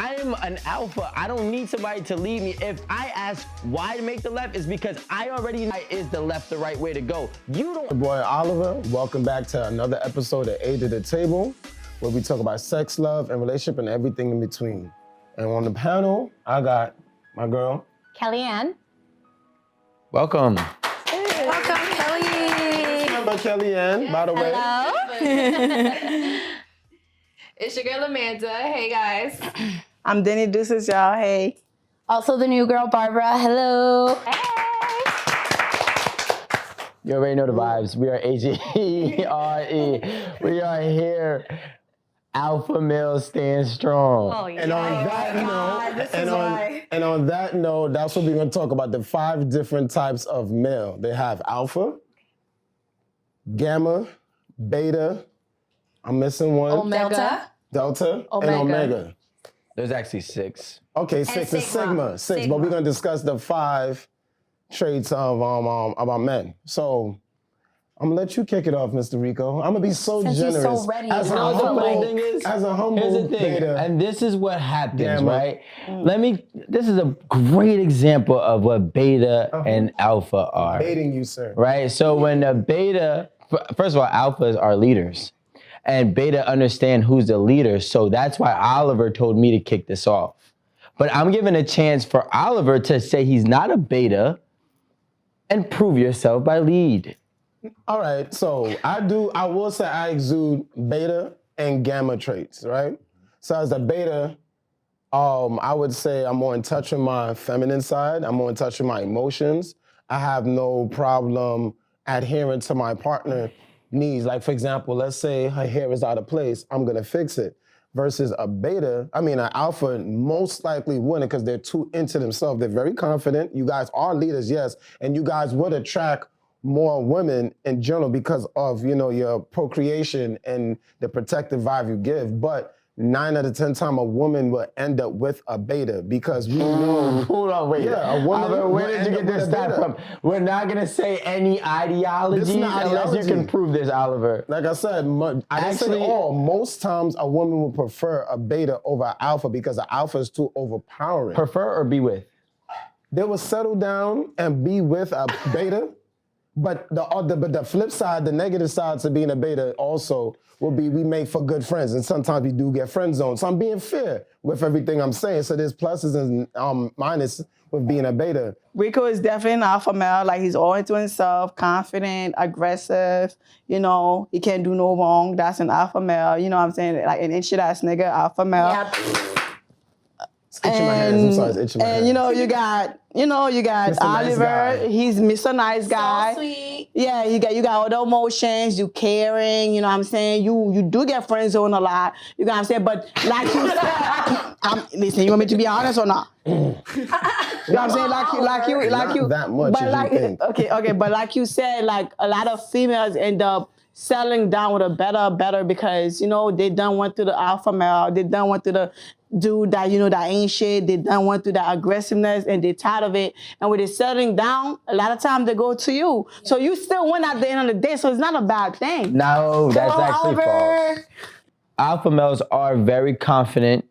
I am an alpha. I don't need somebody to lead me. If I ask why to make the left, it's because I already know is the left the right way to go. You don't. Your boy Oliver, welcome back to another episode of A to the Table, where we talk about sex, love, and relationship and everything in between. And on the panel, I got my girl, Kellyanne. Welcome. Hey. Welcome, Kelly. Remember Kellyanne, by the way. Hello. It's your girl Amanda. Hey guys. I'm Denny Deuces, y'all. Hey. Also the new girl Barbara. Hello. Hey. You already know the vibes. We are AGRE. We are here. Alpha male stands strong. Oh, yeah. And on that note, that's what we're gonna talk about, the 5 different types of male. They have alpha, gamma, beta, I'm missing one. Omega. Delta, Omega. and omega. There's actually 6. Okay, 6 is sigma. 6, but we're gonna discuss the 5 traits of our men. So I'm gonna let you kick it off, Mr. Rico. I'm gonna be so Since generous. you're so ready. As a You know what the humble, funny thing is? as a humble Here's the thing, beta. and this is what happens, Gamma. right? This is a great example of what beta and alpha are. Baiting you, sir. Right? So when a beta, first of all, alphas are leaders. And beta understand who's the leader. So that's why Oliver told me to kick this off. But I'm giving a chance for Oliver to say he's not a beta and prove yourself by lead. All right, so I will say I exude beta and gamma traits, right? So as a beta, I would say I'm more in touch with my feminine side. I'm more in touch with my emotions. I have no problem adhering to my partner needs. Like, for example, let's say her hair is out of place, I'm gonna fix it. Versus an alpha most likely wouldn't, because they're too into themselves. They're very confident. You guys are leaders, yes, and you guys would attract more women in general because of, your procreation and the protective vibe you give. But 9 out of 10 times a woman will end up with a beta because we know. Hold on, wait. Yeah, a woman. Oliver, where did you get this stat from? We're not gonna say any ideology This is not unless you ideology. can prove this, Oliver. Like I said, I didn't say all. Most times a woman will prefer a beta over an alpha because the alpha is too overpowering. Prefer or be with? They will settle down and be with a beta. But the flip side, the negative side to being a beta also will be we make for good friends, and sometimes we do get friend zoned. So I'm being fair with everything I'm saying. So there's pluses and minuses with being a beta. Rico is definitely an alpha male. Like, he's all into himself, confident, aggressive. He can't do no wrong. That's an alpha male. You know what I'm saying? Like an itchy ass nigga, alpha male. Yep. It's itching my hands. I'm sorry, it's itching my hands. And you got Mr. Nice Oliver. Guy. He's Mr. Nice Guy. So sweet. Yeah, you got all the emotions, you caring, you know what I'm saying? You do get friend zone a lot, you know what I'm saying? But like you said, listen, you want me to be honest or not? You know what I'm saying? Like you. Not that much But as you think. Okay, but like you said, like a lot of females end up settling down with a better because, they done went through the alpha male, they done went through the dude that, that ain't shit, they done went through that aggressiveness and they're tired of it. And when they're settling down, a lot of times they go to you. So you still win at the end of the day, so it's not a bad thing. No, that's actually false. Alpha males are very confident.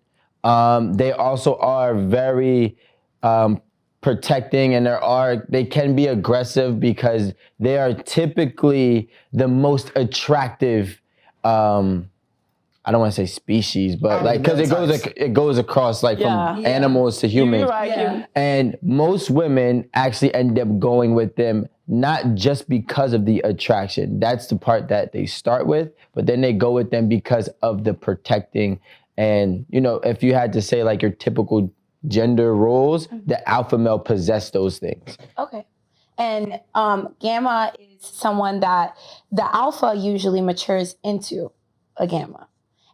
They also are very protecting, and they can be aggressive because they are typically the most attractive. I don't want to say species, but because it goes across from animals to humans. You're right. Yeah. And most women actually end up going with them not just because of the attraction. That's the part that they start with, but then they go with them because of the protecting. And if you had to say like your typical gender roles, the alpha male possess those things. Okay. And gamma is someone that the alpha usually matures into a gamma.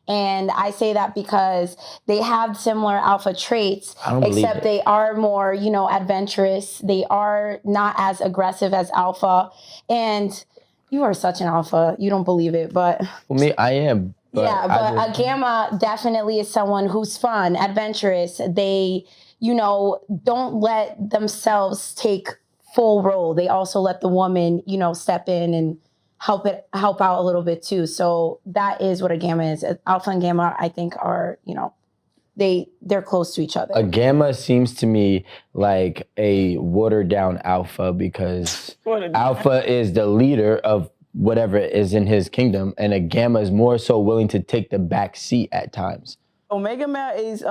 And I say that because they have similar alpha traits, except they are more, adventurous. They are not as aggressive as alpha. And you are such an alpha. You don't believe it, but... For me, I am. But a gamma definitely is someone who's fun, adventurous. They, don't let themselves take full role. They also let the woman, step in and help out a little bit too. So that is what a gamma is. Alpha and gamma, I think, are, they're close to each other. A gamma seems to me like a watered down alpha because alpha is the leader of whatever is in his kingdom, and a gamma is more so willing to take the back seat at times. Omega male is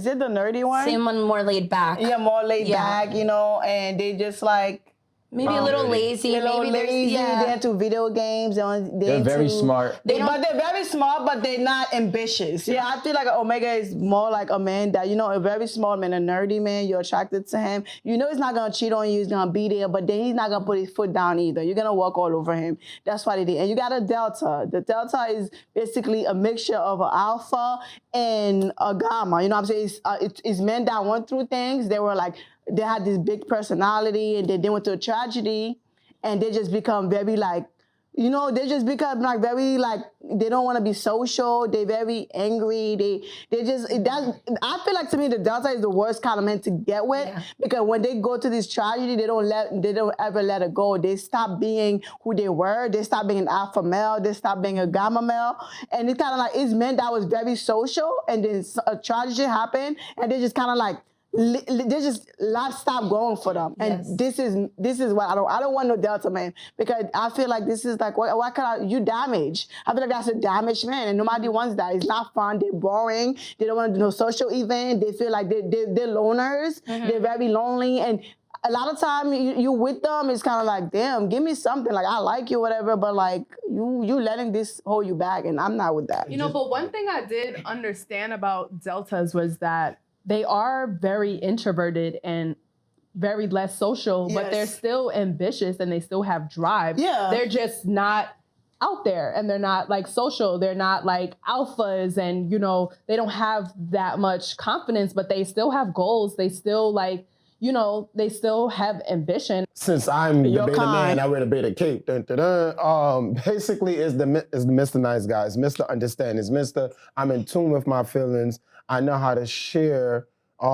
it the nerdy one? Someone more laid back. Yeah, more laid back, you know, and they just like maybe a little lazy. a little Maybe lazy. They're into video games. They're very smart. But they're very smart, but they're not ambitious. Yeah, I feel like Omega is more like a man that, you know, a very smart man, a nerdy man. You're attracted to him. You know he's not going to cheat on you. He's going to be there, but then he's not going to put his foot down either. You're going to walk all over him. That's what it is. And you got a delta. The delta is basically a mixture of an alpha and a gamma. You know what I'm saying? It's men that went through things. They had this big personality, and then they went through a tragedy, and they just become very like, you know, they just become like very like, they don't want to be social. They're very angry. I feel like to me the delta is the worst kind of man to get with because when they go to this tragedy, they don't ever let it go. They stop being who they were. They stop being an alpha male. They stop being a gamma male. And it's kind of like, it's men that was very social, and then a tragedy happened, and they just kind of like, they just life stop going for them, and this is what I don't want no delta man, because I feel like this is like what can you damage? I feel like that's a damaged man, and nobody wants that. It's not fun. They're boring. They don't want to do no social event. They feel like they're loners. They're very lonely, and a lot of time you with them, it's kind of like, damn, give me something. Like, I like you, whatever, but like you letting this hold you back, and I'm not with that. You know, but one thing I did understand about deltas was that they are very introverted and very less social, but they're still ambitious and they still have drive. Yeah. They're just not out there, and they're not like social. They're not like alphas, and, you know, they don't have that much confidence, but they still have goals. They still like, you know, they still have ambition. Since I'm the beta man, I wear the beta cape. Basically, it's the Mr. Nice Guy. It's Mr. Understand. It's Mr. I'm in tune with my feelings. I know how to share. I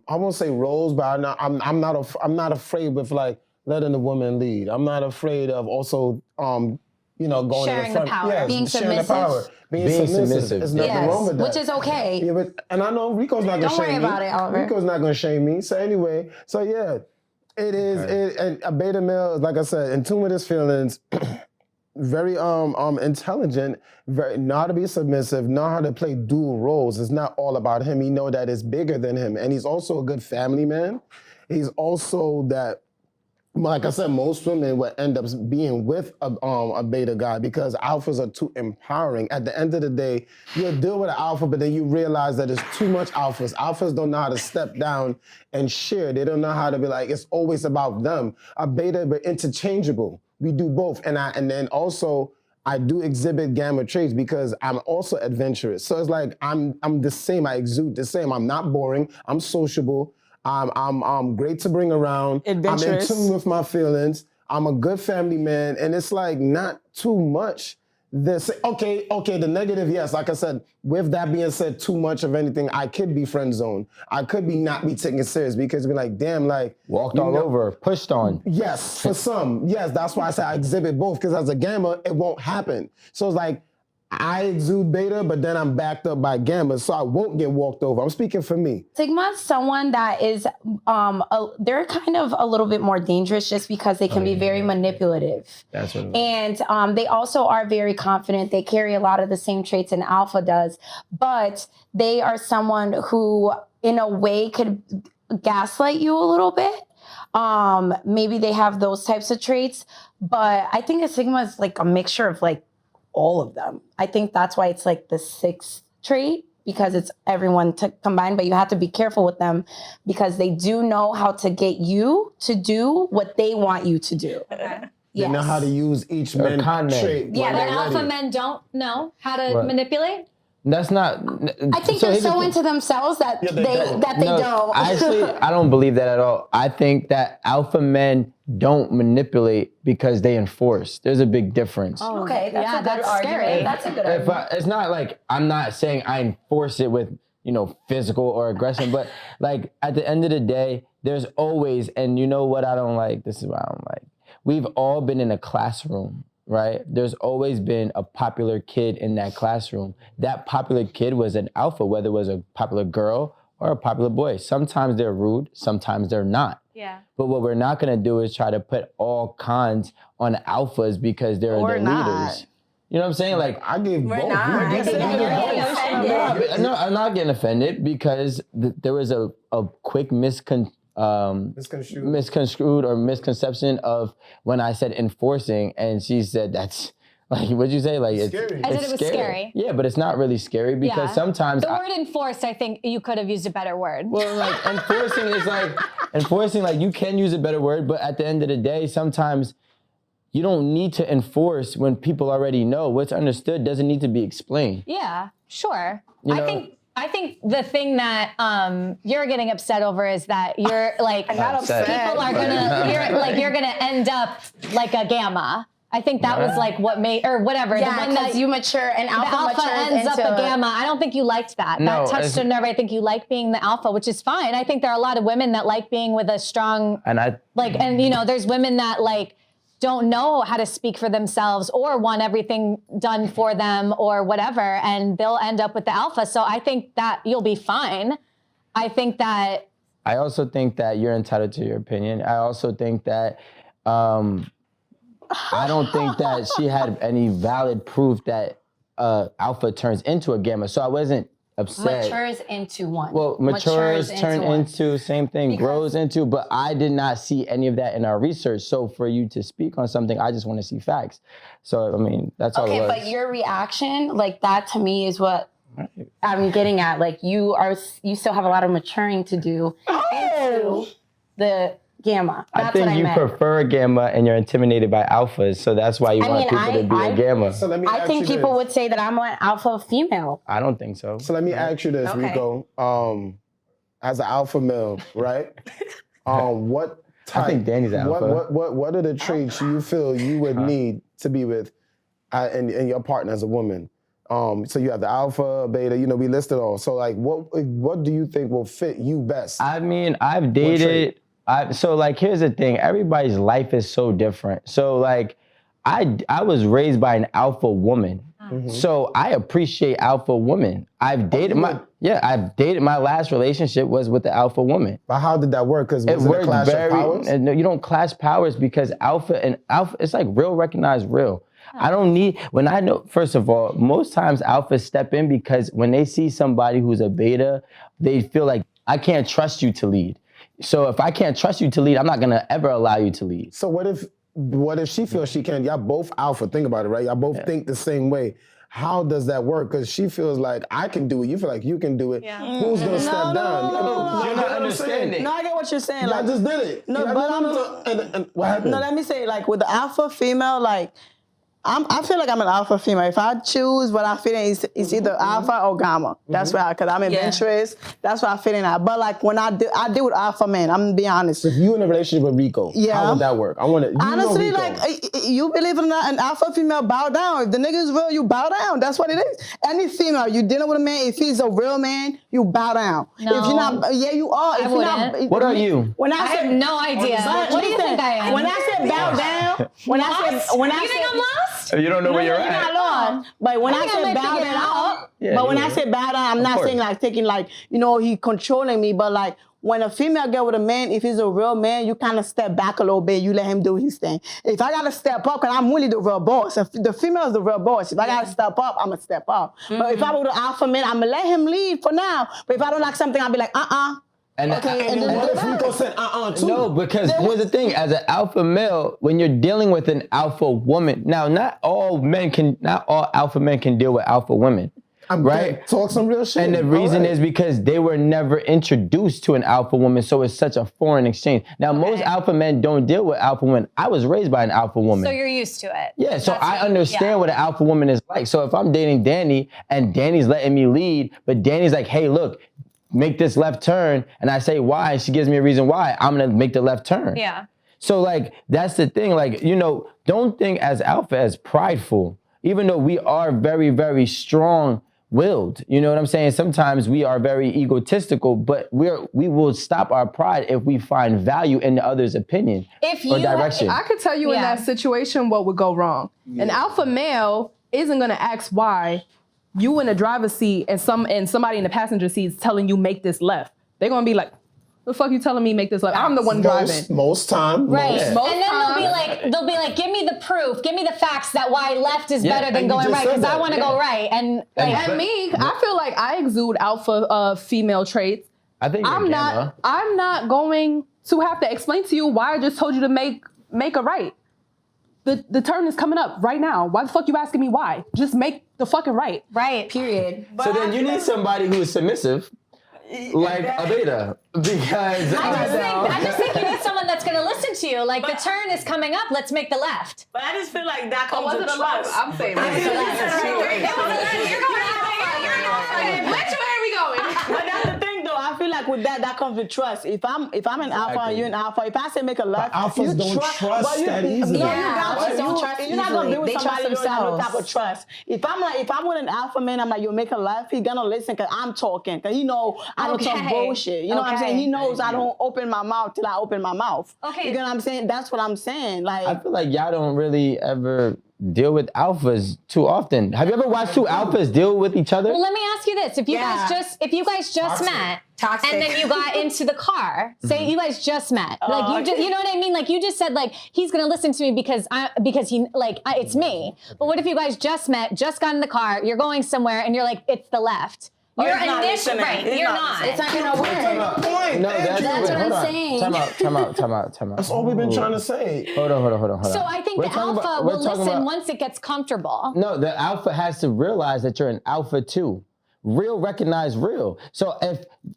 won't say roles, but I'm not afraid with like letting the woman lead. I'm not afraid of also you know, going sharing in the front. The power, yes, being sharing submissive. The power. Being submissive. There's nothing wrong with that. Which is okay. Yeah, and I know Rico's not gonna shame me. Don't worry about it, Oliver. Rico's not gonna shame me. So anyway, so yeah, it is. Okay. And a beta male, like I said, in tune with his feelings. Very intelligent, know how to be submissive, know how to play dual roles. It's not all about him. He know that it's bigger than him. And he's also a good family man. He's also that, like I said, most women would end up being with a beta guy because alphas are too empowering. At the end of the day, you'll deal with an alpha, but then you realize that there's too much alphas. Alphas don't know how to step down and share. They don't know how to be like, it's always about them. A beta, but interchangeable. We do both, and then also I do exhibit gamma traits because I'm also adventurous. So it's like I'm the same. I exude the same. I'm not boring. I'm sociable. I'm great to bring around. Adventurous. I'm in tune with my feelings. I'm a good family man, and it's like not too much. Okay, the negative, yes. Like I said, with that being said, too much of anything, I could be friend zoned. I could not be taken serious because it'd be like, damn, like walked all over, pushed on. Yes, for some, yes. That's why I say I exhibit both, because as a gamma, it won't happen. So it's like I exude beta, but then I'm backed up by gamma, so I won't get walked over. I'm speaking for me. Sigma's someone that is, they're kind of a little bit more dangerous just because they can be very manipulative. That's what it is. And they also are very confident. They carry a lot of the same traits an alpha does, but they are someone who, in a way, could gaslight you a little bit. Maybe they have those types of traits, but I think a Sigma is like a mixture of like all of them. I think that's why it's like the sixth trait, because it's everyone combined, but you have to be careful with them because they do know how to get you to do what they want you to do. Okay. They know how to use each man trait. Yeah, the alpha men don't know how to manipulate. That's not. I think they're so into themselves that they don't. Actually, I don't believe that at all. I think that alpha men don't manipulate because they enforce. There's a big difference. Oh, okay, that's scary. That's a good argument. It's not like I'm not saying I enforce it with, you know, physical or aggression, but like at the end of the day, there's always, and you know what I don't like? This is what I don't like. We've all been in a classroom right? There's always been a popular kid in that classroom. That popular kid was an alpha, whether it was a popular girl or a popular boy. Sometimes they're rude, sometimes they're not. Yeah. But what we're not gonna do is try to put all cons on alphas because they're the leaders. You know what I'm saying? Like, I gave both. No, I'm not getting offended because there was a quick misconstrued or misconception of when I said enforcing, and she said that's like, what'd you say? Like, it's scary. I said it was scary. Yeah, but it's not really scary because sometimes the word enforced, I think you could have used a better word. Well, like enforcing, like you can use a better word, but at the end of the day, sometimes you don't need to enforce when people already know. What's understood doesn't need to be explained. Yeah, sure. I think the thing that you're getting upset over is that you're like, I'm not upset. People are you're gonna end up like a gamma. I think that was like what made, or whatever. Yeah, because you mature and alpha ends up a gamma. I don't think you liked that. No, that touched a nerve. I think you like being the alpha, which is fine. I think there are a lot of women that like being with a strong, and you know, there's women that like don't know how to speak for themselves or want everything done for them or whatever, and they'll end up with the alpha. So I think that you'll be fine. I also think that you're entitled to your opinion. I also think that I don't think that she had any valid proof that alpha turns into a gamma. So I wasn't upset. Matures into one. Well, matures turn into same thing, grows into, but I did not see any of that in our research. So for you to speak on something, I just want to see facts. So, I mean, that's all it was. Okay, but your reaction, like that to me is what I'm getting at. Like you still have a lot of maturing to do into the gamma. That's I think you prefer gamma and you're intimidated by alphas, so that's why you want people to be a gamma. So let me I ask think you people this. would say that I'm an alpha female. I don't think so. So let me ask you this, Okay. Rico. As an alpha male, right? What type? I think Danny's an alpha. What are the traits you feel you would need to be with in your partner as a woman? So you have the alpha, beta, you know, we listed all. So like, what do you think will fit you best? I mean, I've dated. So like, here's the thing. Everybody's life is so different. So like, I was raised by an alpha woman. Mm-hmm. So I appreciate alpha women. I've dated my last relationship was with the alpha woman. But how did that work? Because it worked clash of powers? No, you don't clash powers because alpha, it's like real recognize real. I don't need, first of all, most times alphas step in because when they see somebody who's a beta, they feel like, I can't trust you to lead. So if I can't trust you to lead, I'm not gonna ever allow you to lead. So what if she feels she can? Y'all both alpha, think about it, right? Y'all both think the same way. How does that work? Because she feels like I can do it. You feel like you can do it. Yeah. Who's gonna step down? No, you're not understanding. No, I get what you're saying. I just did it. No, and what happened? No, let me say, like with the alpha female, like I feel like I'm an alpha female. If I choose what I fit in, it's either alpha or gamma. That's why, because I'm adventurous. That's why I fit in that. But like when I deal with alpha men, I'm gonna be honest. If you in a relationship with Rico, how would that work? I want to. Honestly, like you believe it or not, an alpha female bow down. If the nigga is real, you bow down. That's what it is. Any female, you dealing with a man. If he's a real man, you bow down. No. If you're not, you are. I wouldn't. What are you? When I have no idea. What do you think I am? When I said bow down, when I said you think I'm lost? You don't know where you're at. Not lost. But when I said bow down, but when I say bow down, I'm not saying like taking like, you know, he controlling me, but like when a female get with a man, if he's a real man, you kind of step back a little bit. You let him do his thing. If I got to step up, because I'm really the real boss. If the female is the real boss. If I got to step up, I'm going to step up. But if I were the alpha man, I'm going to let him lead for now. But if I don't like something, I'll be like, And what if Rico said too? No, because here's the thing: as an alpha male, when you're dealing with an alpha woman, now not all alpha men can deal with alpha women. Right? Talk some real shit. And the reason is because they were never introduced to an alpha woman, so it's such a foreign exchange. Now, most alpha men don't deal with alpha women. I was raised by an alpha woman. So you're used to it. Yeah, so I understand what an alpha woman is like. So if I'm dating Danny and Danny's letting me lead, but Danny's like, hey, look, make this left turn, and I say why, and she gives me a reason why, I'm gonna make the left turn. Yeah. So like, that's the thing, like, you know, don't think as alpha as prideful. Even though we are very, very strong, willed. You know what I'm saying? Sometimes we are very egotistical, but we will stop our pride if we find value in the other's opinion or direction. I could tell you in that situation what would go wrong. An alpha male isn't gonna ask why you in the driver's seat and somebody in the passenger seat is telling you make this left. They're gonna be like, the fuck you telling me make this left? I'm the one driving. Most time. Right. Most and then they'll be like, give me the proof, give me the facts that why left is better than going right, because I want to go right. And I feel like I exude alpha female traits. I think I'm not going to have to explain to you why I just told you to make a right. The turn is coming up right now. Why the fuck you asking me why? Just make the fucking right. Right. Period. So then you need somebody who is submissive. Like a beta, because I just think you need someone that's going to listen to you. Like, the turn is coming up, let's make the left. But I just feel like that comes with trust. I'm saying right. You're going alpha. Macho, where are we going? But that's the thing, though. I feel like with that comes with trust. If I'm an alpha and you're an alpha, if I say make a left, alphas don't trust that easily. Alphas don't trust you're not gonna be with they somebody trust you don't have no themselves. type of trust. If I'm with an alpha man, I'm like, you make a left, he gonna listen because I'm talking. Because I don't talk bullshit. You know what I'm saying? He knows I don't open my mouth till I open my mouth. Okay. You know what I'm saying? That's what I'm saying. Like, I feel like y'all don't really ever deal with alphas too often. Have you ever watched two alphas deal with each other? Well, let me ask you this: if you guys just met, and then you got into the car, say you guys just met, you know what I mean? Like, you just said, like, he's gonna listen to me because it's me. But what if you guys just met, just got in the car, you're going somewhere, and you're like, it's the left. You're initially right. You're not. It's not gonna work. No, that's what I'm saying. Time out. That's all we've been trying to say. Hold on. So I think the alpha will listen once it gets comfortable. No, the alpha has to realize that you're an alpha too. Real recognize real. So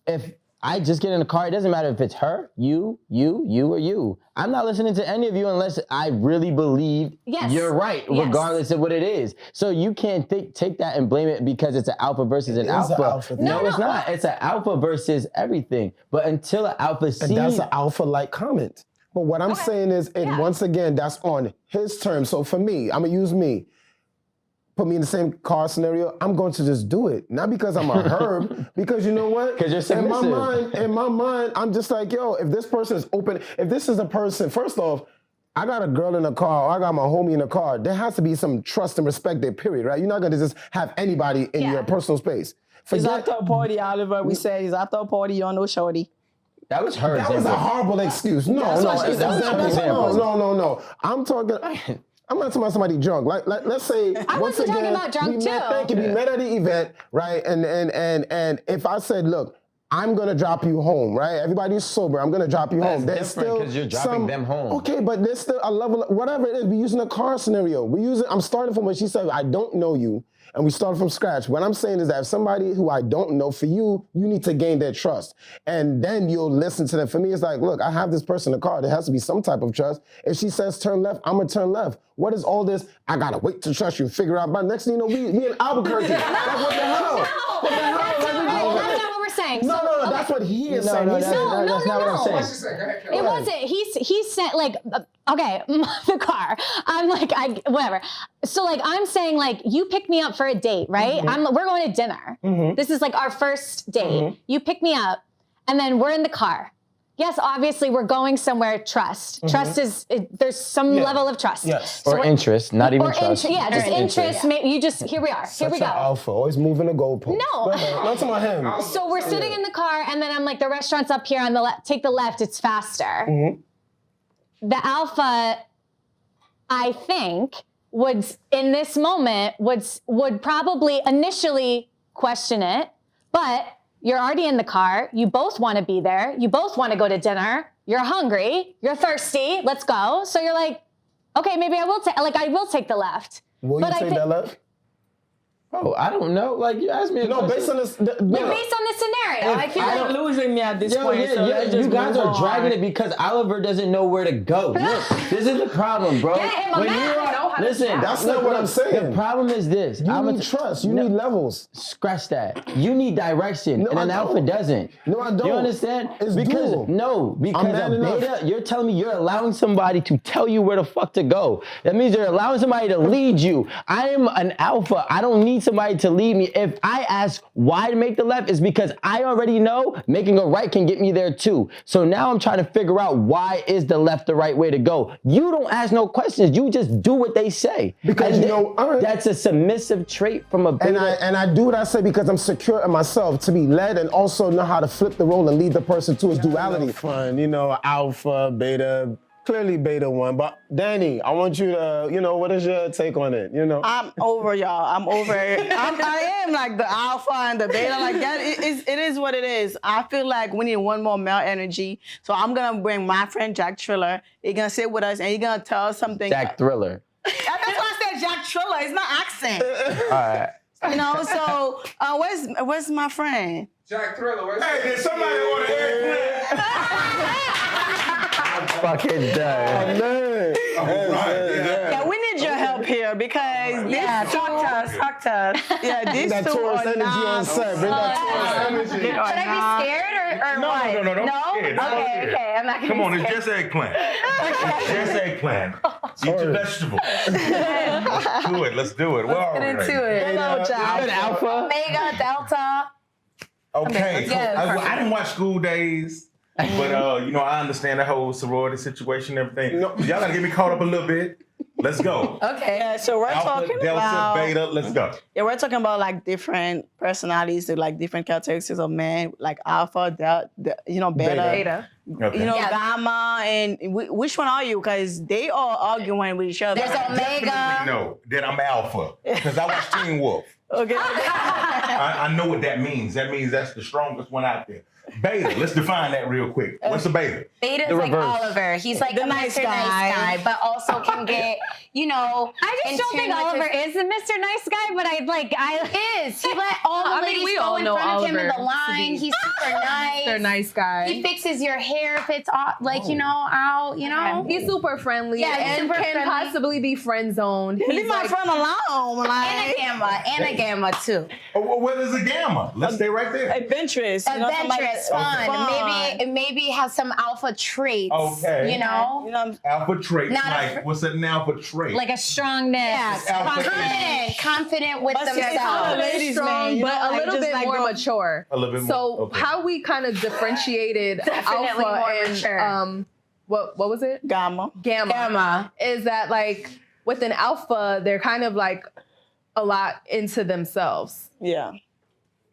if I just get in the car, it doesn't matter if it's her, you, or you. I'm not listening to any of you unless I really believe you're right, regardless of what it is. So you can't take that and blame it because it's an alpha versus an alpha. No, it's not. It's an alpha versus everything. But until an alpha sees... And that's an alpha-like comment. But what I'm saying is, once again, that's on his terms. So for me, I'm going to use me. Put me in the same car scenario, I'm going to just do it. Not because I'm a herb, because you know what? Because you're submissive. In my mind, I'm just like, yo, if this person is open, if this is a person, first off, I got a girl in the car, or I got my homie in the car, there has to be some trust and respect there, period, right? You're not going to just have anybody in your personal space. He's after a party, Oliver. We said he's after a party, you don't know shorty. That was her example. That was a horrible excuse. No. I'm talking... I'm not talking about somebody drunk. Like let's say I wasn't talking about drunk too. We met at the event, right? And if I said, look, I'm gonna drop you home, right? Everybody's sober. I'm gonna drop you home. That's different because you're dropping them home. Okay, but there's still a level, whatever it is. We're using a car scenario. I'm starting from what she said. I don't know you, and we start from scratch. What I'm saying is that if somebody who I don't know, for you need to gain their trust, and then you'll listen to them. For me, it's like, look, I have this person in the car. There has to be some type of trust. If she says turn left, I'm gonna turn left. What is all this? I gotta wait to trust you. Figure out. But next thing you know, we in Albuquerque. Like, what the hell? What the hell? That's not what we're saying. No, that's what he is saying. That's not what I'm saying. It wasn't. He said, like, okay, the car. I'm like, whatever. So, like, I'm saying, like, you pick me up for a date, right? We're going to dinner. This is like our first date. You pick me up, and then we're in the car. Yes, obviously, we're going somewhere. Trust. Trust is, there's some level of trust. Yes. So or interest, not even trust. Just interest. Maybe here we are. Here we go. Alpha, always moving the goalpost. No. Not to my him. So we're sitting in the car, and then I'm like, the restaurant's up here on the left. Take the left. It's faster. The alpha, I think, would in this moment would probably initially question it, but you're already in the car. You both want to be there. You both want to go to dinner. You're hungry. You're thirsty. Let's go. So you're like, okay, maybe I will take the left. Will you take that left? Oh, I don't know. Like, you asked me a question. Based on this scenario, I feel like losing me at this point. You guys are dragging it because Oliver doesn't know where to go. Look, this is the problem, bro. Get him a map. Listen, that's not what I'm saying. The problem is this. You need trust. You need levels. Scratch that. You need direction, and an alpha doesn't. No, I don't. You understand? It's because dual. because a beta, you're telling me you're allowing somebody to tell you where the fuck to go. That means you're allowing somebody to lead you. I am an alpha. I don't need somebody to lead me. If I ask why to make the left, it's because I already know making a right can get me there too. So now I'm trying to figure out why is the left the right way to go. You don't ask no questions. You just do what they say. Because that's a submissive trait from a beta. And I do what I say because I'm secure in myself to be led and also know how to flip the role and lead the person to his duality. Fun, alpha, beta. Clearly beta one, but Danny, I want you to, what is your take on it? I'm over y'all. I'm over it. I am like the alpha and the beta. Like that, it is what it is. I feel like we need one more male energy. So I'm gonna bring my friend Jack Triller. He's gonna sit with us and he's gonna tell us something. Jack Thriller. That's why I said Jack Triller. It's not accent. All right. So where's my friend? Jack Thriller. Hey, did somebody order eggplant? Fucking done. Man. Yeah, we need your help here because talk to us. Yeah, these that two Taurus are energy on set. Bring that Taurus energy. Should I be scared or what? No, don't be scared. Okay, I'm not gonna Come on, be it's scared. just eggplant. It's just eggplant. Eat your vegetables. Let's do it. We're all Get ready. into it. Hello, Jack. Alpha. Omega, Delta. Okay, cool. Yeah, I didn't watch School Days. But I understand the whole sorority situation and everything. Y'all gotta get me caught up a little bit. Let's go. Okay. Yeah, so we're Alpha, talking Delta, about Beta. Let's go. Yeah, we're talking about like different personalities, like different characteristics of men, like alpha, beta. Beta. Okay. Gamma, and which one are you? Because they all arguing with each other. There's Omega. Definitely know that I'm alpha because I watch Teen Wolf. Okay. I know what that means. That means that's the strongest one out there. Beta, let's define that real quick. What's a beta? Beta's The like reverse. Oliver. He's like The a nice Mr. Nice guy. Guy, but also can get, I just don't think Oliver is a Mr. Nice Guy, but I is. He let all the ladies we go all in know front of him in the Oliver to line. be He's super nice. They're nice guy. He fixes your hair if it's out, out. He's super friendly. Yeah, he's and super can friendly. possibly be friend zoned. Leave my friend alone. Like, And a gamma too. What is a gamma? Let's stay right there. adventurous. Adventurous, fun. Maybe has some alpha traits. Okay. Alpha trait. Not Like, what's an alpha trait? like a strongness. Alpha confident with But see, it's all themselves. ladies, Strong, man, you but know, a like, little just bit like more go- mature. A little bit more. So Okay. how we kind of differentiated Definitely alpha more and mature. what was it? Gamma. Gamma. Is that like with an alpha, they're kind of like a lot into themselves. Yeah.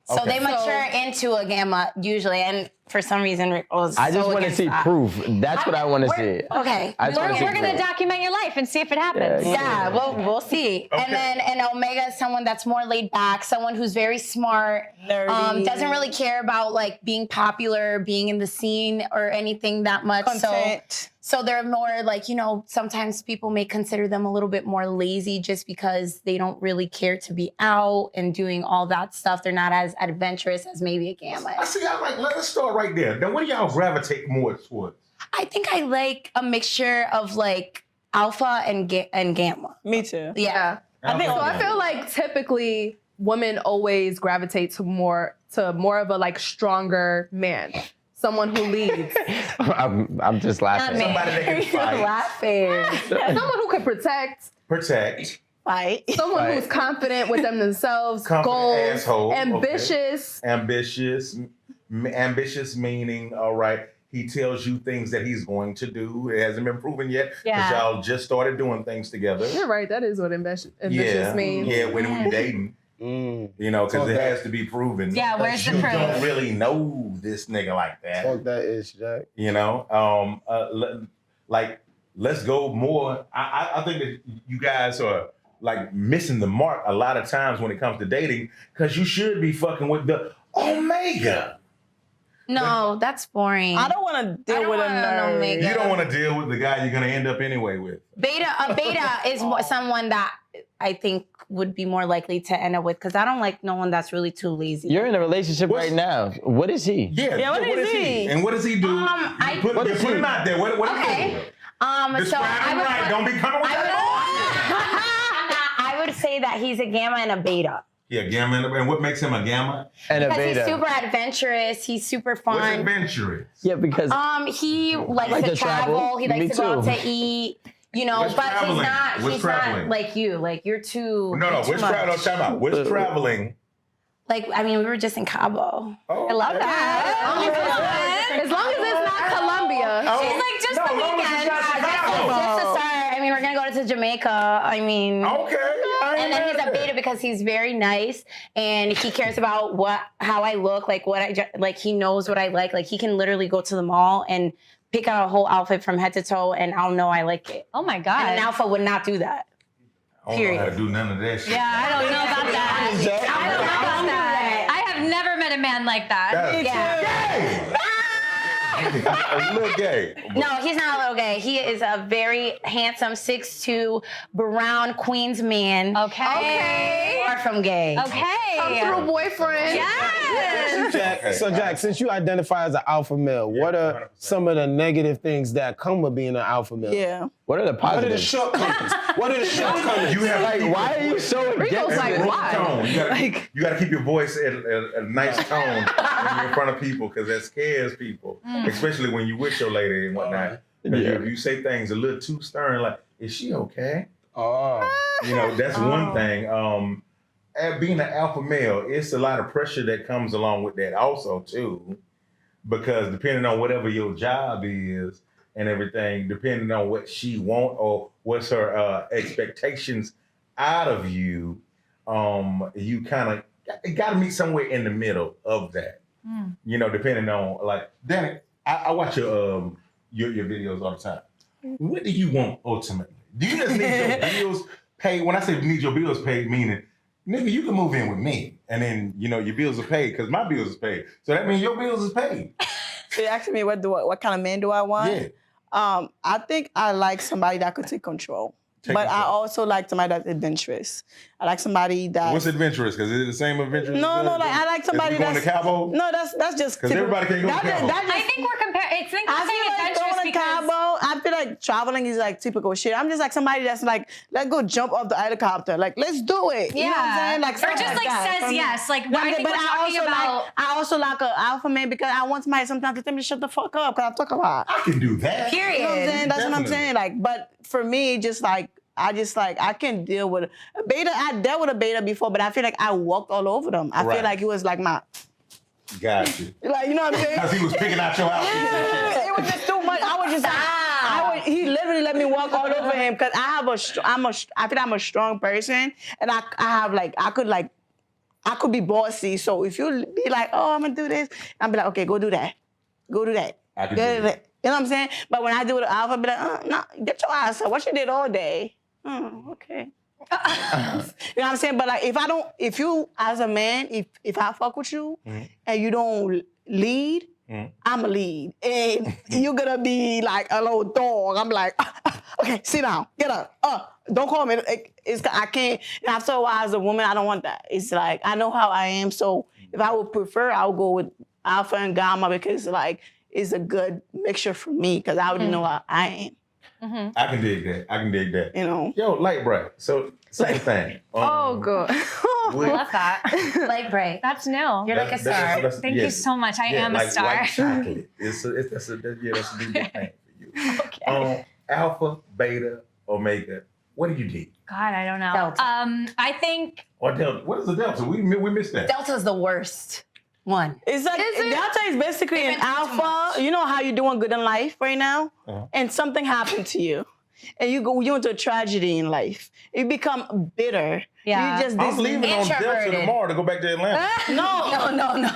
So Okay. they mature into a gamma usually, and for some reason Rick was I just so want to against see that. proof. That's what I want to see. Okay. I just wanna see We're going to proof. document your life and see if it happens. Yeah, we'll see. Okay. And then Omega is someone that's more laid back, someone who's very smart, Nerdy. doesn't really care about like being popular, being in the scene or anything that much. Content. So they're more like, sometimes people may consider them a little bit more lazy just because they don't really care to be out and doing all that stuff. They're not as adventurous as maybe a gamma I is. see. Let's start right there. Now, what do y'all gravitate more towards? I think I like a mixture of like alpha and gamma. Me too. Yeah. I feel like typically women always gravitate to more of a like stronger man. Someone who leads. I'm just laughing. Somebody that can fight, Laughing. Someone who can protect. protect, Fight. Someone Right. who's confident with themselves, Confident goals, asshole, okay. ambitious. ambitious meaning, all right, he tells you things that he's going to do. It hasn't been proven yet because Yeah. y'all just started doing things together. You're right. That is what ambitious Yeah, means. yeah, when we dating. Because Talk it that. has to be proven. Yeah, where's the you proof? don't really know this nigga like that. Fuck that ish, Jack. Let's go more. I think that you guys are like missing the mark a lot of times when it comes to dating because you should be fucking with the Omega. No, that's boring. I don't want to I deal don't with a want an nerd. Omega. You don't want to deal with the guy you're gonna end up anyway with. A beta is someone that I think would be more likely to end up with because I don't like no one that's really too lazy. You're in a relationship What's- right now. What is he? Yeah, what is he? And what does he do? Put is him he? out there. What Okay. is he? Describe him right. Don't be coming with that. would say that he's a gamma and a beta. Yeah, gamma. And what makes him a gamma? And a Because beta. he's super adventurous. He's super fun. What's adventurous? Yeah, because he likes to travel. He likes to go out to eat. You know, What's but traveling? he's not like you. Like you're too. No, what's traveling? Time out. What's traveling? Like, I mean, we were just in Cabo. Oh, I love that. As long as it's not Colombia. She's like, just the weekend. Just to start. I mean, we're gonna go to Jamaica. I mean, Okay. and then he's a beta because he's very nice and he cares about how I look, like he knows what I like. Like he can literally go to the mall and pick out a whole outfit from head to toe, and I'll know I like it. Oh my God. And an alpha would not do that. I don't know how to do none of that shit. Yeah, I don't know about that. I don't know about that. I have never met a man like that. That's a little gay. No, he's not a little gay. He is a very handsome 6'2", brown Queens man. Okay. Far from gay. Okay. Come through, boyfriend. Yes. Jack, since you identify as an alpha male, what are some of the negative things that come with being an alpha male? Yeah. what are the What are the positives? shortcomings? What are the shortcomings? You have Like, why are you so against like, it? why? tone. You gotta keep your voice at a nice tone when you're in front of people, because that scares people, especially when you're with your lady and whatnot. Because Yeah. if you say things a little too stern, like, is she okay? Oh. You know, that's one thing. And being an alpha male, it's a lot of pressure that comes along with that also too, because depending on whatever your job is and everything, depending on what she want or what's her expectations out of you, you kind of got to meet somewhere in the middle of that. You know, depending on, like, Danny, I watch your videos all the time. What do you want ultimately? Do you just need your bills paid? When I say need your bills paid, meaning, nigga, you can move in with me, and then, you know, your bills are paid because my bills is paid. So that means your bills is paid. So you asking me what kind of man do I want? Yeah. I think I like somebody that could take control. But I also like somebody that's adventurous. I like somebody that. What's adventurous? Because is it the same adventurous? No, like I like somebody going that's to Cabo? No, that's just because everybody can't go to Cabo. I think we're comparing. I think we're saying adventurous going to because Cabo. I feel like traveling is like typical shit. I'm just like somebody that's like, let's go jump off the helicopter. Like, let's do it. You know what I'm saying? Like, or something just like that. says yes. Like, No, I think but we're talking about. I also like an alpha man because I want somebody sometimes to tell me to shut the fuck up because I talk a lot. I can do that. Period. You know what I'm saying? That's what I'm Definitely. saying. Like, but for me, just like I can deal with a beta. I dealt with a beta before, but I feel like I walked all over them. I Right. feel like it was like my, Got you. like, you know what I'm saying? Because he was picking out your outfit. Yeah, it was just too much. I was just he literally let me walk all over him because I feel I'm a strong person, and I could be bossy. So if you be like, oh, I'm gonna do this, I'll be like, okay, go do that. I can do that. You know what I'm saying? But when I do it, I'll be like, no, get your ass up. What you did all day? Oh, okay. You know what I'm saying? But like, if you as a man, if I fuck with you and you don't lead, I'm a lead, and you're gonna be like a little dog. I'm like, okay, sit down, get up. Don't call me. I can't. And after a while, as a woman, I don't want that. It's like I know how I am. So if I would prefer, I would go with alpha and gamma because like it's a good mixture for me because I already know how I am. I can dig that. You know. Yo, light bright. So same thing. Oh, good. I love that. Light bright. That's new. You're like a star. Thank you so much. I am a like star. White chocolate. That's a big thing for you. Okay. Alpha, beta, omega. What do you dig? God, I don't know. Delta. I think Or delta? What is the delta? We missed that. Delta's the worst one. It's like Delta is basically an alpha. You know how you're doing good in life right now, and something happened to you, and you into a tragedy in life. You become bitter. Yeah. You just I'm leaving on Delta Introverted. tomorrow to go back to Atlanta. No.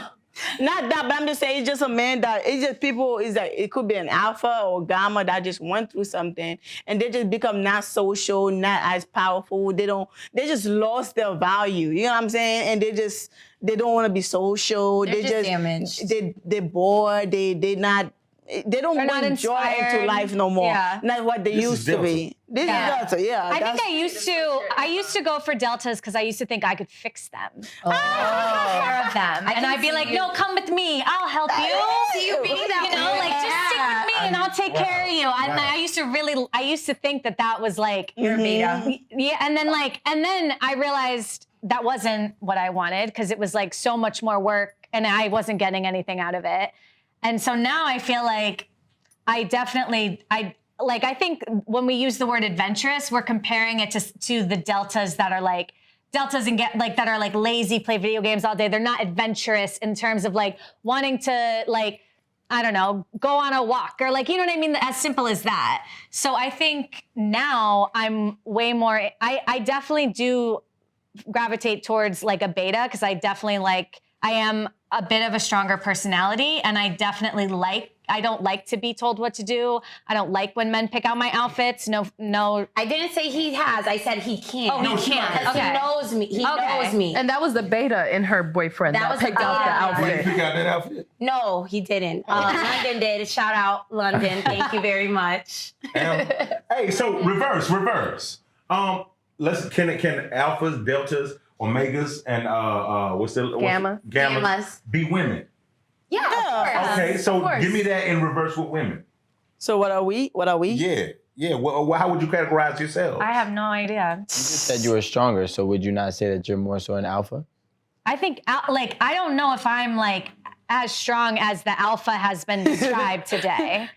Not that, but I'm just saying it's just a man that it's just people is that it could be an alpha or gamma that just went through something and they just become not social, not as powerful. They just lost their value. You know what I'm saying? And they don't want to be social. They're just damaged. They're bored. They don't They're not bring joy inspired. into life no more. Yeah. Not what they This used is to be. This Yeah. is Delta, yeah. I think I used to go for deltas because I used to think I could fix them. Oh. Take care of them. I And can I'd be see like, you. no, come with me. I'll help you. see you being that You know, way. like just stick with me and I'll take care of you. And I used to think that was like, you're a beta. Yeah, and then I realized that wasn't what I wanted because it was like so much more work and I wasn't getting anything out of it. And so now I feel like I think when we use the word adventurous, we're comparing it to the deltas that are like, deltas and that are like lazy, play video games all day. They're not adventurous in terms of like wanting to like, I don't know, go on a walk or like, you know what I mean? As simple as that. So I think now I'm way more, I definitely do gravitate towards like a beta because I am a bit of a stronger personality and I don't like to be told what to do. I don't like when men pick out my outfits. No. I didn't say he has. I said he can't. Oh, he can't. Okay. He knows me. He knows me. And that was the beta in her boyfriend that picked out the outfit. Did he pick out that outfit? No, he didn't. London did. Shout out, London. Thank you very much. Hey, so reverse. Can alphas, deltas, omegas, and gammas be women? Yeah, of course. Okay, so give me that in reverse with women. So what are we? Yeah. Well, how would you categorize yourself? I have no idea. You just said you were stronger, so would you not say that you're more so an alpha? I think, I don't know if I'm like as strong as the alpha has been described today.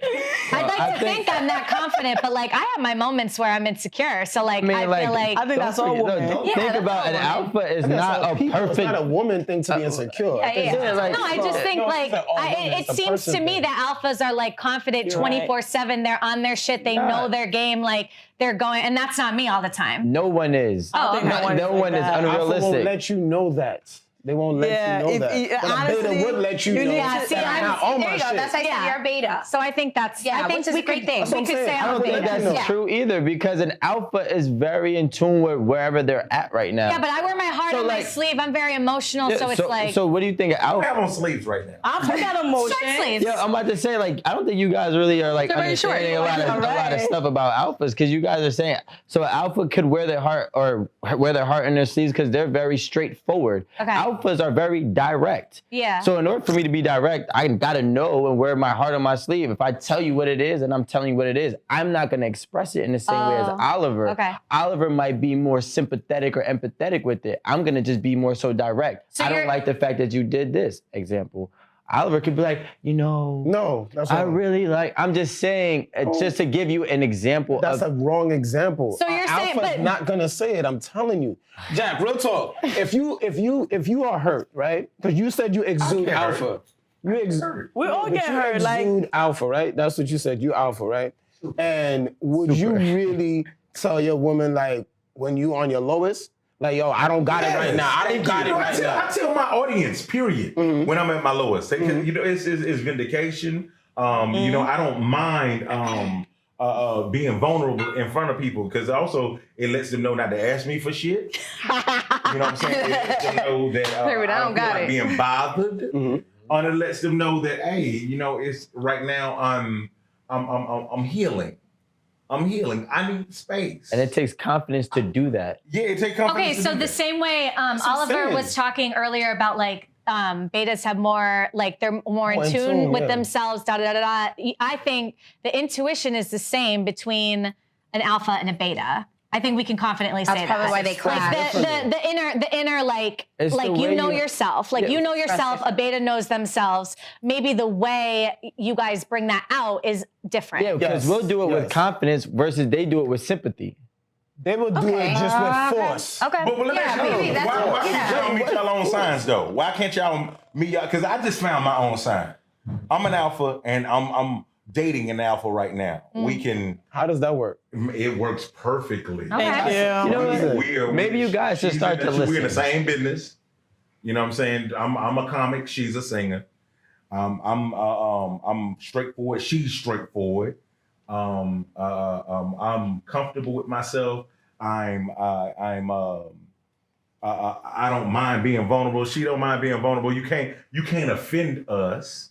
I'd like to think I'm that confident, but like I have my moments where I'm insecure. So like I feel like I think that's all women. Don't think about an alpha is not a perfect. It's not a woman thing to be insecure. I just think it seems to me that alphas are like confident 24/7. They're on their shit. They know their game. Like they're going, and that's not me all the time. No one is. Oh, okay. No one is unrealistic. Alpha won't let you know that. They won't let you know that. But honestly, a beta would let you know that I'm not on my shit. That's why I said you're a beta. So I think that's, I think which is a great thing. We could say I don't think that's true either because an alpha is very in tune with wherever they're at right now. Yeah, but I wear my heart on my sleeve. I'm very emotional, so it's like. So what do you think of alpha? I have on sleeves right now. I put that emotion. Short sleeves. Yeah, I'm about to say, like, I don't think you guys really are like understanding a lot of stuff about alphas because you guys are saying so an alpha could wear their heart in their sleeves because they're very straightforward. Okay. Alphas are very direct. Yeah. So in order for me to be direct, I gotta know and wear my heart on my sleeve. If I tell you what it is and I'm telling you what it is, I'm not gonna express it in the same way as Oliver. Okay. Oliver might be more sympathetic or empathetic with it. I'm gonna just be more so direct. So I don't like the fact that you did this, example. Oliver could be like, no, that's I really like, I'm just saying, just to give you an example. That's a wrong example. So you're saying, Alpha's not gonna say it, I'm telling you. Jack, real talk. If you are hurt, right? Because you said you exude alpha. We all get hurt. You exude alpha, right? That's what you said, you alpha, right? And would you really tell your woman, like, when you on your lowest, like, yo, I don't got it right now. I don't got it right now. I tell my audience, period, when I'm at my lowest. It's vindication. I don't mind being vulnerable in front of people because also it lets them know not to ask me for shit. You know what I'm saying? It lets them know that I don't got it. Being bothered. And it lets them know that, hey, it's right now I'm healing. I'm healing. I need space. And it takes confidence to do that. Yeah, it takes confidence. Okay, so the same way Oliver was talking earlier about like betas have more, like they're more in tune with themselves, I think the intuition is the same between an alpha and a beta. I think we can confidently say that. That's probably why they clash. Like the inner like you know yourself. Like you know yourself, a beta knows themselves. Maybe the way you guys bring that out is different. Yeah, because we'll do it with confidence versus they do it with sympathy. They will do it just with force. Okay. But let me why can't y'all meet y'all own signs though? Why can't y'all meet y'all? Because I just found my own sign. I'm an alpha and I'm dating an alpha right now. We can. How does that work? It works perfectly. Okay. You know what? Maybe you guys should start to listen. We're in the same business. You know what I'm saying? I'm a comic. She's a singer. I'm straightforward. She's straightforward. I'm comfortable with myself. I don't mind being vulnerable. She don't mind being vulnerable. You can't offend us.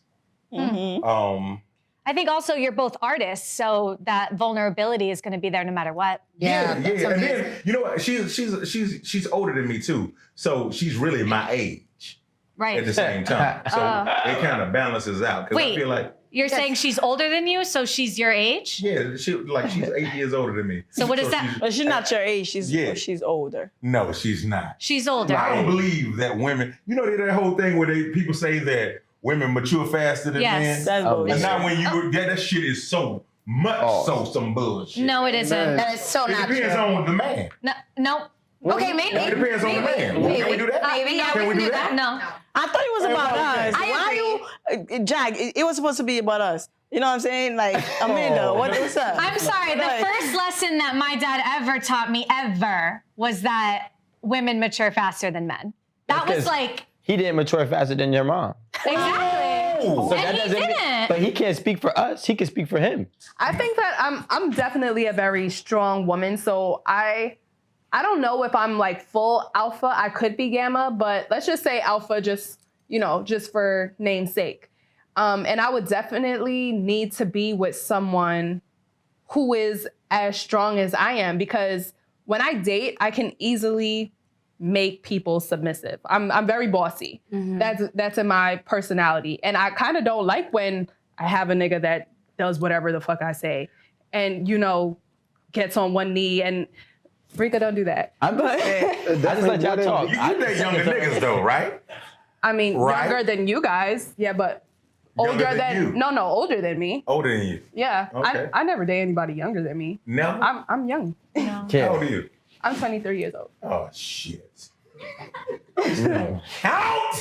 I think also you're both artists, so that vulnerability is going to be there no matter what. Yeah. And then you know what? She's older than me too, so she's really my age. Right. At the same time, so it kind of balances out because I feel like You're saying she's older than you, so she's your age? Yeah, she's 8 years older than me. So what is that? But she's not your age. She's older. No, she's not. She's older. I don't believe that women. You know that whole thing where people say that women mature faster than men. That's bullshit. And now when you that shit is so much some bullshit. No, it isn't. That is so not true. It depends on the man. No. Okay, maybe. It depends on the man. Can we do that? Maybe. Yeah, Can we do that? No. I thought it was about us. I agree. Jack, it was supposed to be about us. You know what I'm saying? Like, Amanda, what's up? I'm sorry. The first lesson that my dad ever taught me was that women mature faster than men. That was like... He didn't mature faster than your mom. Exactly. So and he didn't. But he can't speak for us. He can speak for him. I think that I'm definitely a very strong woman, so I don't know if I'm like full alpha. I could be gamma, but let's just say alpha just for name's sake. And I would definitely need to be with someone who is as strong as I am, because when I date, I can easily make people submissive. I'm very bossy. Mm-hmm. That's in my personality. And I kind of don't like when I have a nigga that does whatever the fuck I say and, gets on one knee and Rika, don't do that. I just let y'all talk. You date younger niggas though, right? I mean, right? Younger than you guys. Yeah, but older than you. No, older than me. Older than you. Yeah. Okay. I never date anybody younger than me. Never? I'm young. No. How old are you? I'm 23 years old. Oh shit. Out!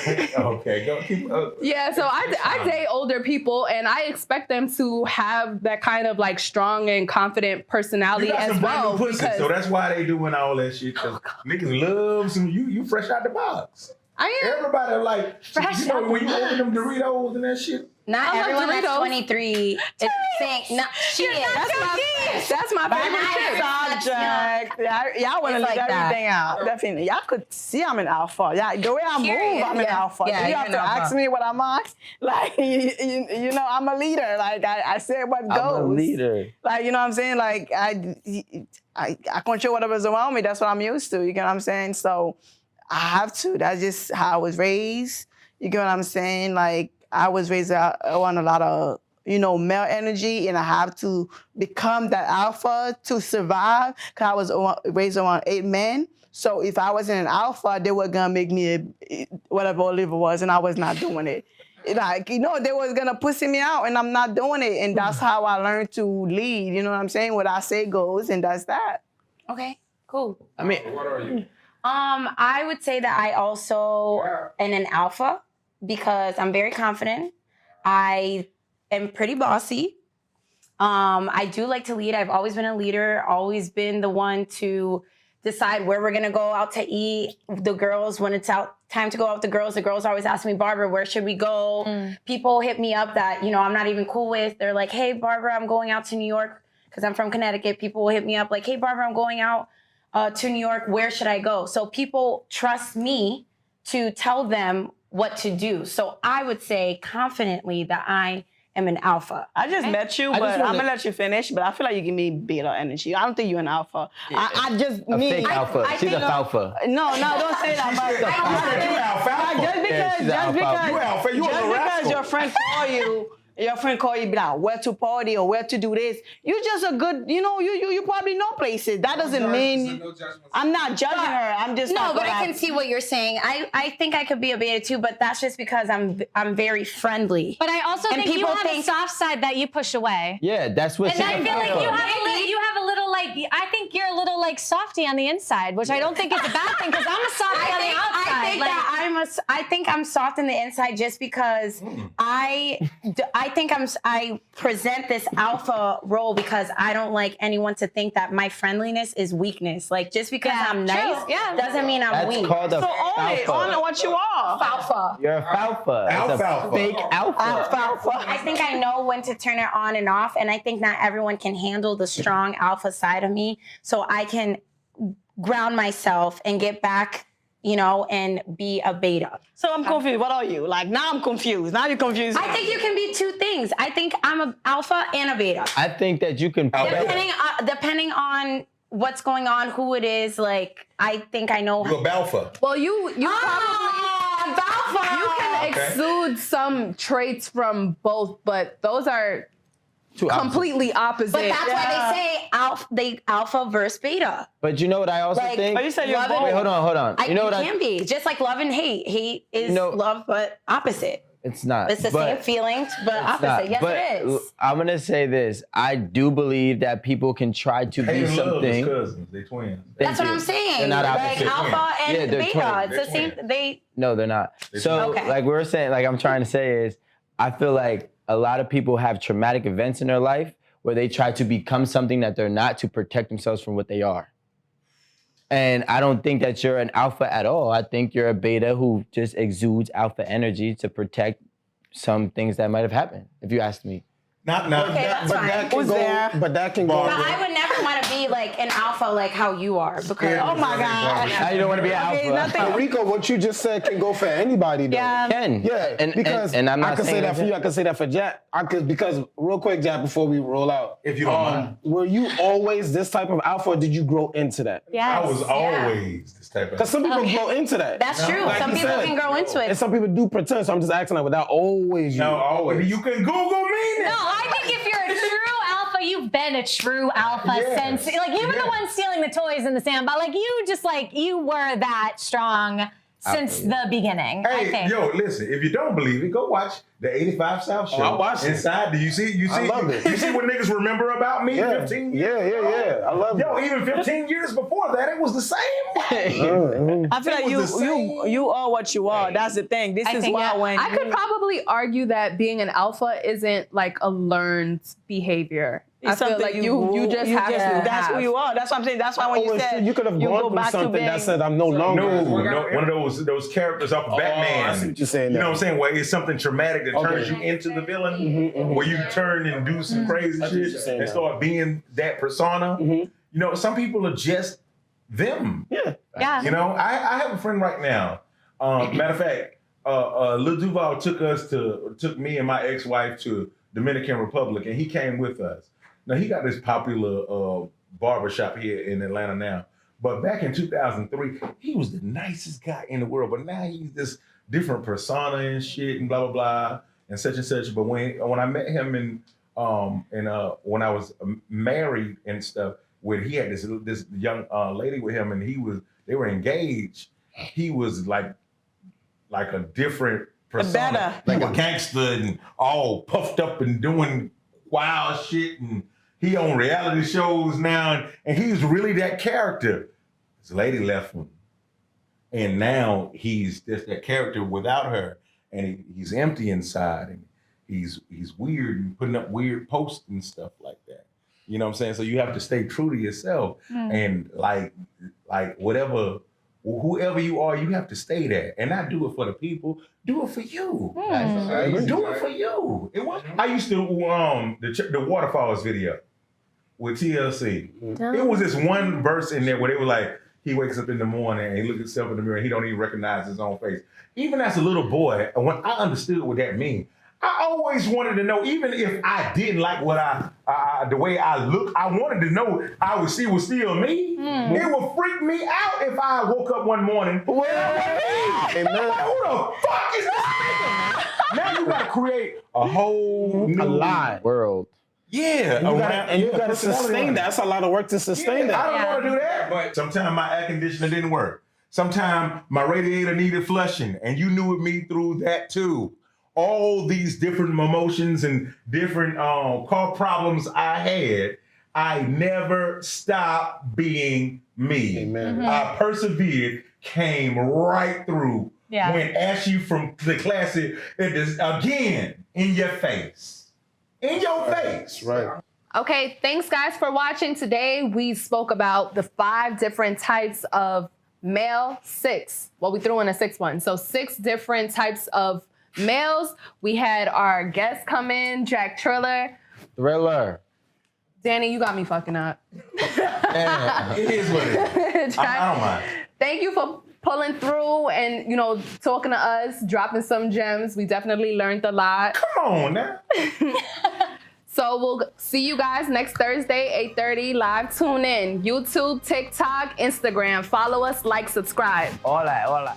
Okay, go keep up. Yeah, so I date older people and I expect them to have that kind of like strong and confident personality as well. Pussy, so that's why they doing all that shit. Cause niggas love some you fresh out the box. I am. Everybody like fresh when you open them Doritos and that shit. Not everyone that's 23 is saying, no, she is. That's my favorite subject. Y'all want to leave everything out. Definitely. Y'all could see I'm an alpha. Yeah, the way I move, I'm an alpha. Yeah, you have to ask me what I'm on. Like, I'm a leader. Like, I say what goes. I'm a leader. Like, you know what I'm saying? Like, I control whatever's around me. That's what I'm used to. You get what I'm saying? So I have to. That's just how I was raised. You get what I'm saying? Like, I was raised around a lot of, male energy, and I have to become that alpha to survive, because I was raised around 8 men. So if I wasn't an alpha, they were going to make me whatever Oliver was, and I was not doing it. Like, they was going to pussy me out, and I'm not doing it. And that's how I learned to lead, you know what I'm saying? What I say goes, and that's that. Okay, cool. I mean, what are you? I would say that I also am an alpha, because I'm very confident. I am pretty bossy. I do like to lead. I've always been a leader, always been the one to decide where we're gonna go out to eat. The girls, when it's time to go out with the girls always ask me, Barbara, where should we go? People hit me up that, I'm not even cool with. They're like, hey, Barbara, I'm going out to New York, because I'm from Connecticut. People will hit me up like, hey, Barbara, I'm going out to New York. Where should I go? So people trust me to tell them what to do. So I would say confidently that I am an alpha. I just met you, but I'm gonna let you finish. But I feel like you give me beta energy. I don't think you're an alpha. Yeah. I just a fake alpha. She's a alpha. No, don't say that. Just because your friend call you. Your friend call you, be like, where to party or where to do this. You just a good, you probably know places. That doesn't mean I'm not judging her. I'm just no, but I can see what you're saying. I think I could be a beta too, but that's just because I'm very friendly. But I also think you have a soft side that you push away. Yeah, that's what. And I feel like you have a little like, I think you're a little like softy on the inside, which I don't think is a bad thing, because I'm a softy on the outside. I think I'm soft on the inside just because I present this alpha role, because I don't like anyone to think that my friendliness is weakness. Like, just because I'm nice doesn't mean I'm weak. Called a own what you are. Alpha. You're a falfa. Alfalfa. Fake alpha. Alfalfa. I think I know when to turn it on and off, and I think not everyone can handle the strong alpha side of me. So I can ground myself and get back, and be a beta. So I'm confused. What are you? Like, now I'm confused. Now you're confused. I think you can be two things. I think I'm an alpha and a beta. I think that you can. Depending on what's going on, who it is, like, I think I know. You're a alpha. Well, you probably. Alpha. You you can exude some traits from both, but those are completely opposite. But that's why they say alpha versus beta. But you know what I also think? But you said you're Wait, hold on. You know what can be. Just like love and hate. Hate is love, but opposite. It's not. It's the same feelings, but opposite. Yes, it is. I'm gonna say this. I do believe that people can try to be something. Cousins. They twins. That's what I'm saying. They're not like opposite. alpha and beta. Twins. It's the same. No, they're not. So, like we were saying, like I'm trying to say is, I feel like a lot of people have traumatic events in their life where they try to become something that they're not to protect themselves from what they are. And I don't think that you're an alpha at all. I think you're a beta who just exudes alpha energy to protect some things that might have happened, if you ask me. Not okay, that's fine. But that can go. But I would never want to be like an alpha like how you are because oh my God. Now you don't want to be an alpha. Rico, what you just said can go for anybody though. Yeah. And because and I'm not I can say saying that for you, I can say that for Jack. Because real quick, Jack, before we roll out. If you don't mind. Were you always this type of alpha or did you grow into that? Yes. I was always this type of. Because some people grow into that. That's true. Like some people can grow into it. And some people do pretend, so I'm just acting like without always you. No, always. You can Google me now. No, I think if you're a true alpha, you've been a true alpha since, like, you were the one stealing the toys in the sandbox. Like, you were that strong since the beginning, I think. Yo, listen, if you don't believe it, go watch the 85 South show. I watched it. Inside, do you see? I love it. You see what niggas remember about me 15 years Yeah. I love it. Yo, even 15 years before that, it was the same way. I feel like you are what you are. That's the thing. This is why when I could probably argue that being an alpha isn't like a learned behavior. I feel like you just have to. That's who you are. That's what I'm saying. That's why when you said you could have gone through something that said I'm no longer. No, one of those characters off of Batman. I see what you're saying. You know what I'm saying? Where it's something traumatic that turns you into the villain, where you turn and do some crazy shit and start being that persona. You know, some people are just them. Yeah. You know, I have a friend right now. Matter of fact, Lil Duval took me and my ex-wife to Dominican Republic, and he came with us. Now, he got this popular barbershop here in Atlanta now. But back in 2003, he was the nicest guy in the world. But now he's this different persona and shit and blah, blah, blah, and such and such. But when I met him and when I was married and stuff, where he had this young lady with him and they were engaged, he was like a different persona. Like a gangster and all puffed up and doing wild shit, and he on reality shows now, and he's really that character. This lady left him, and now he's just that character without her, and he's empty inside, and he's weird and putting up weird posts and stuff like that. You know what I'm saying? So you have to stay true to yourself, and like whoever you are, you have to stay there, and not do it for the people. Do it for you. Do it for you. I used to the Waterfalls video with TLC. It was this one verse in there where they were like, he wakes up in the morning and he looks at himself in the mirror and he don't even recognize his own face. Even as a little boy, when I understood what that means, I always wanted to know, even if I didn't like what the way I look, I wanted to know she was still me. It would freak me out if I woke up one morning and I was me. Like, who the fuck is this nigga? Now you gotta create a whole new world. Yeah, you gotta sustain that. That's a lot of work to sustain that. I don't want to do that, but sometimes my air conditioner didn't work. Sometimes my radiator needed flushing, and you knew me through that too. All these different emotions and different car problems I had, I never stopped being me. Amen. I persevered, came right through, went at you from the classic, again, in your face. In your face. Right. Okay, thanks guys for watching. Today we spoke about the 5 different types of male, 6. Well, we threw in a 6th one. So 6 different types of males. We had our guests come in, Jack Thriller. Danny, you got me fucking up. It is what it is. I don't mind. Thank you for pulling through and, talking to us, dropping some gems. We definitely learned a lot. Come on now. So we'll see you guys next Thursday, 8:30, live. Tune in. YouTube, TikTok, Instagram. Follow us, like, subscribe. Hola.